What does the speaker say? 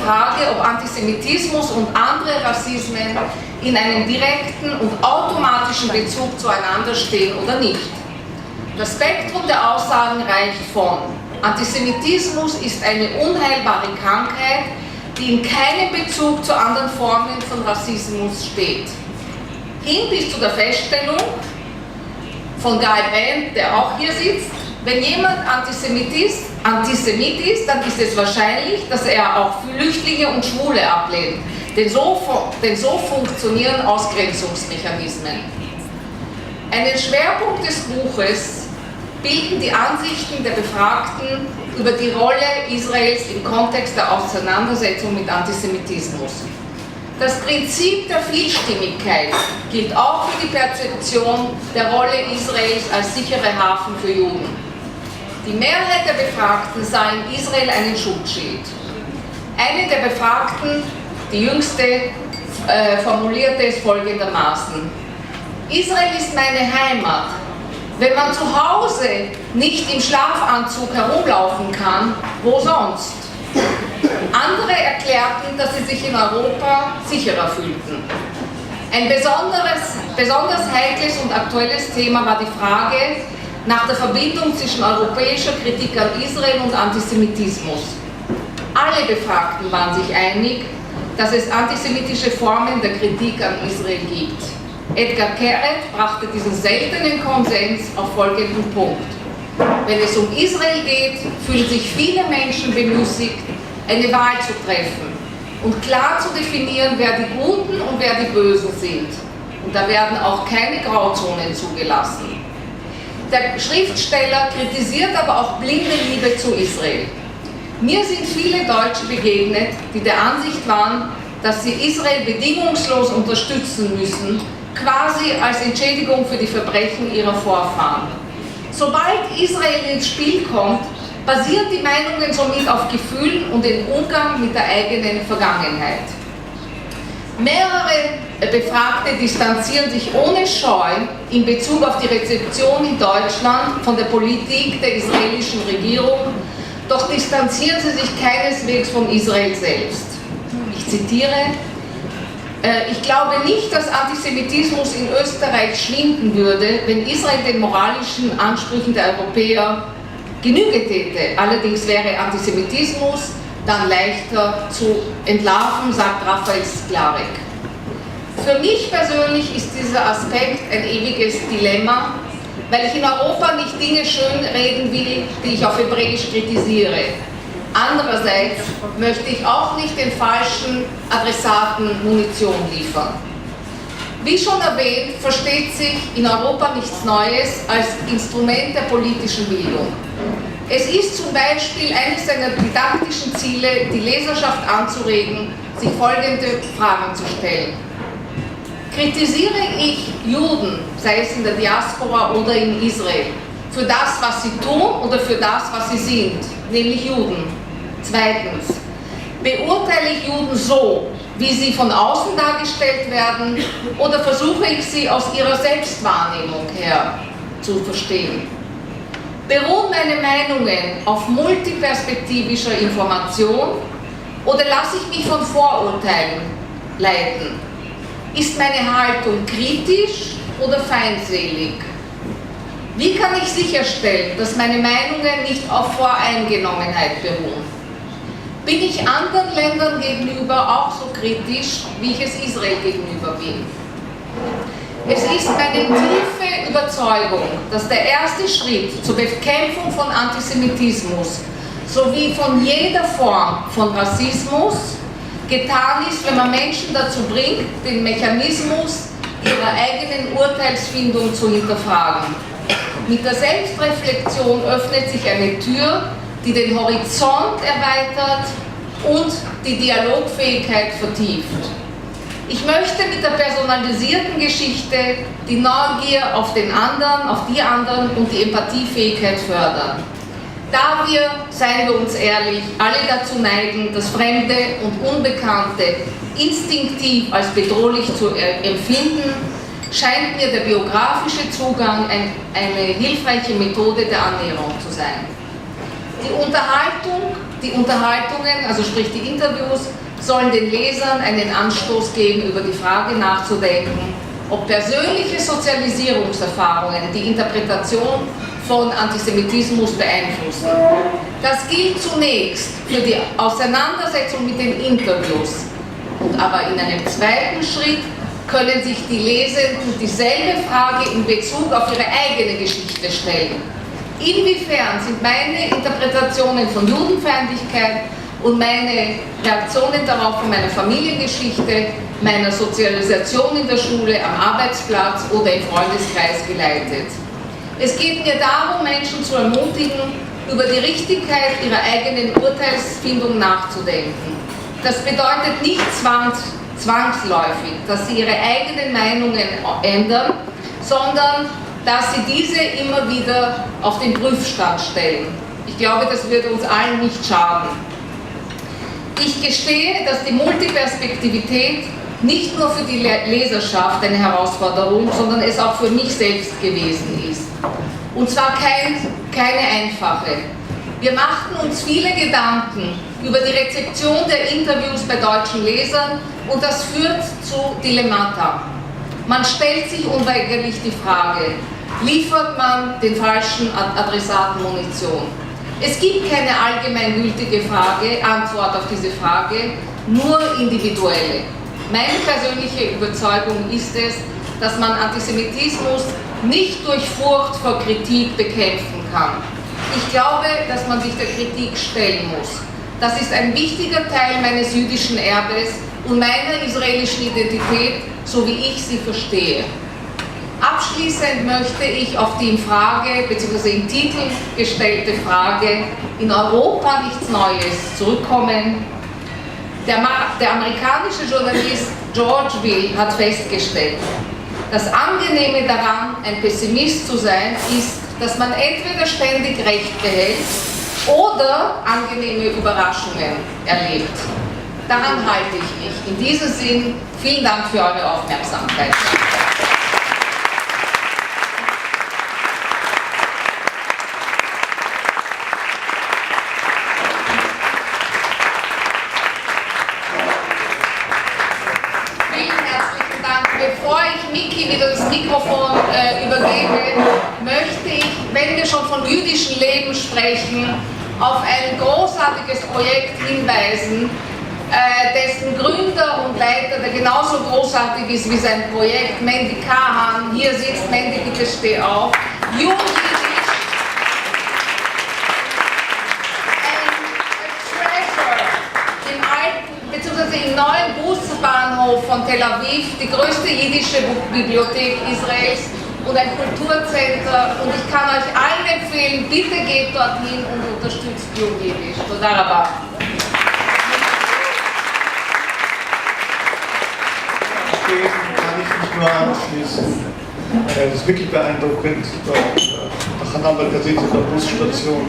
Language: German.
Frage, ob Antisemitismus und andere Rassismen in einem direkten und automatischen Bezug zueinander stehen oder nicht. Das Spektrum der Aussagen reicht von: Antisemitismus ist eine unheilbare Krankheit, die in keinem Bezug zu anderen Formen von Rassismus steht, hin bis zu der Feststellung von Guy Brandt, der auch hier sitzt: Wenn jemand Antisemit ist, dann ist es wahrscheinlich, dass er auch Flüchtlinge und Schwule ablehnt, denn so funktionieren Ausgrenzungsmechanismen. Einen Schwerpunkt des Buches bilden die Ansichten der Befragten über die Rolle Israels im Kontext der Auseinandersetzung mit Antisemitismus. Das Prinzip der Vielstimmigkeit gilt auch für die Perzeption der Rolle Israels als sichere Hafen für Juden. Die Mehrheit der Befragten sah in Israel einen Schutzschild. Eine der Befragten, die jüngste, formulierte es folgendermaßen: Israel ist meine Heimat. Wenn man zu Hause nicht im Schlafanzug herumlaufen kann, wo sonst? Andere erklärten, dass sie sich in Europa sicherer fühlten. Ein besonders heikles und aktuelles Thema war die Frage nach der Verbindung zwischen europäischer Kritik an Israel und Antisemitismus. Alle Befragten waren sich einig, dass es antisemitische Formen der Kritik an Israel gibt. Edgar Keret brachte diesen seltenen Konsens auf folgenden Punkt: Wenn es um Israel geht, fühlen sich viele Menschen bemüßigt, eine Wahl zu treffen und klar zu definieren, wer die Guten und wer die Bösen sind. Und da werden auch keine Grauzonen zugelassen. Der Schriftsteller kritisiert aber auch blinde Liebe zu Israel. Mir sind viele Deutsche begegnet, die der Ansicht waren, dass sie Israel bedingungslos unterstützen müssen, quasi als Entschädigung für die Verbrechen ihrer Vorfahren. Sobald Israel ins Spiel kommt, basieren die Meinungen somit auf Gefühlen und dem Umgang mit der eigenen Vergangenheit. Mehrere Befragte distanzieren sich ohne Scheu in Bezug auf die Rezeption in Deutschland von der Politik der israelischen Regierung, doch distanzieren sie sich keineswegs von Israel selbst. Ich zitiere: Ich glaube nicht, dass Antisemitismus in Österreich schwinden würde, wenn Israel den moralischen Ansprüchen der Europäer Genüge täte. Allerdings wäre Antisemitismus dann leichter zu entlarven, sagt Raphael Sklarek. Für mich persönlich ist dieser Aspekt ein ewiges Dilemma, weil ich in Europa nicht Dinge schönreden will, die ich auf Hebräisch kritisiere. Andererseits möchte ich auch nicht den falschen Adressaten Munition liefern. Wie schon erwähnt, versteht sich in Europa nichts Neues als Instrument der politischen Bildung. Es ist zum Beispiel eines seiner didaktischen Ziele, die Leserschaft anzuregen, sich folgende Fragen zu stellen: Kritisiere ich Juden, sei es in der Diaspora oder in Israel, für das, was sie tun oder für das, was sie sind, nämlich Juden? Zweitens, beurteile ich Juden so, wie sie von außen dargestellt werden, oder versuche ich sie aus ihrer Selbstwahrnehmung her zu verstehen? Beruhen meine Meinungen auf multiperspektivischer Information oder lasse ich mich von Vorurteilen leiten? Ist meine Haltung kritisch oder feindselig? Wie kann ich sicherstellen, dass meine Meinungen nicht auf Voreingenommenheit beruhen? Bin ich anderen Ländern gegenüber auch so kritisch, wie ich es Israel gegenüber bin? Es ist meine tiefe Überzeugung, dass der erste Schritt zur Bekämpfung von Antisemitismus sowie von jeder Form von Rassismus getan ist, wenn man Menschen dazu bringt, den Mechanismus ihrer eigenen Urteilsfindung zu hinterfragen. Mit der Selbstreflexion öffnet sich eine Tür, die den Horizont erweitert und die Dialogfähigkeit vertieft. Ich möchte mit der personalisierten Geschichte die Neugier auf den anderen, auf die anderen und die Empathiefähigkeit fördern. Da wir, seien wir uns ehrlich, alle dazu neigen, das Fremde und Unbekannte instinktiv als bedrohlich zu empfinden, scheint mir der biografische Zugang eine hilfreiche Methode der Annäherung zu sein. Die Unterhaltung Die Unterhaltungen, also sprich die Interviews, sollen den Lesern einen Anstoß geben, über die Frage nachzudenken, ob persönliche Sozialisierungserfahrungen die Interpretation von Antisemitismus beeinflussen. Das gilt zunächst für die Auseinandersetzung mit den Interviews. Und aber in einem zweiten Schritt können sich die Lesenden dieselbe Frage in Bezug auf ihre eigene Geschichte stellen. Inwiefern sind meine Interpretationen von Judenfeindlichkeit und meine Reaktionen darauf von meiner Familiengeschichte, meiner Sozialisation in der Schule, am Arbeitsplatz oder im Freundeskreis geleitet? Es geht mir darum, Menschen zu ermutigen, über die Richtigkeit ihrer eigenen Urteilsfindung nachzudenken. Das bedeutet nicht zwangsläufig, dass sie ihre eigenen Meinungen ändern, sondern dass sie diese immer wieder auf den Prüfstand stellen. Ich glaube, das wird uns allen nicht schaden. Ich gestehe, dass die Multiperspektivität nicht nur für die Leserschaft eine Herausforderung, sondern es auch für mich selbst gewesen ist. Und zwar keine einfache. Wir machten uns viele Gedanken über die Rezeption der Interviews bei deutschen Lesern und das führt zu Dilemmata. Man stellt sich unweigerlich die Frage, liefert man den falschen Adressaten Munition? Es gibt keine allgemeingültige Antwort auf diese Frage, nur individuelle. Meine persönliche Überzeugung ist es, dass man Antisemitismus nicht durch Furcht vor Kritik bekämpfen kann. Ich glaube, dass man sich der Kritik stellen muss. Das ist ein wichtiger Teil meines jüdischen Erbes und meiner israelischen Identität, so wie ich sie verstehe. Abschließend möchte ich auf die in Frage bzw. im Titel gestellte Frage in Europa nichts Neues zurückkommen. Der amerikanische Journalist George Will hat festgestellt, das Angenehme daran, ein Pessimist zu sein, ist, dass man entweder ständig Recht behält oder angenehme Überraschungen erlebt. Daran halte ich mich. In diesem Sinn, vielen Dank für eure Aufmerksamkeit. Bevor ich Miki wieder das Mikrofon übergebe, möchte ich, wenn wir schon von jüdischem Leben sprechen, auf ein großartiges Projekt hinweisen, dessen Gründer und Leiter, der genauso großartig ist wie sein Projekt, Mandy Kahan. Hier sitzt Mandy, bitte steh auf. Im neuen Busbahnhof von Tel Aviv, die größte jiddische Bibliothek Israels und ein Kulturcenter. Und ich kann euch allen empfehlen, bitte geht dorthin und unterstützt Jiddisch. Toda rabba. Dem kann ich mich nur anschließen. Das ist wirklich beeindruckend, der Tachana Merkazit der Busstation.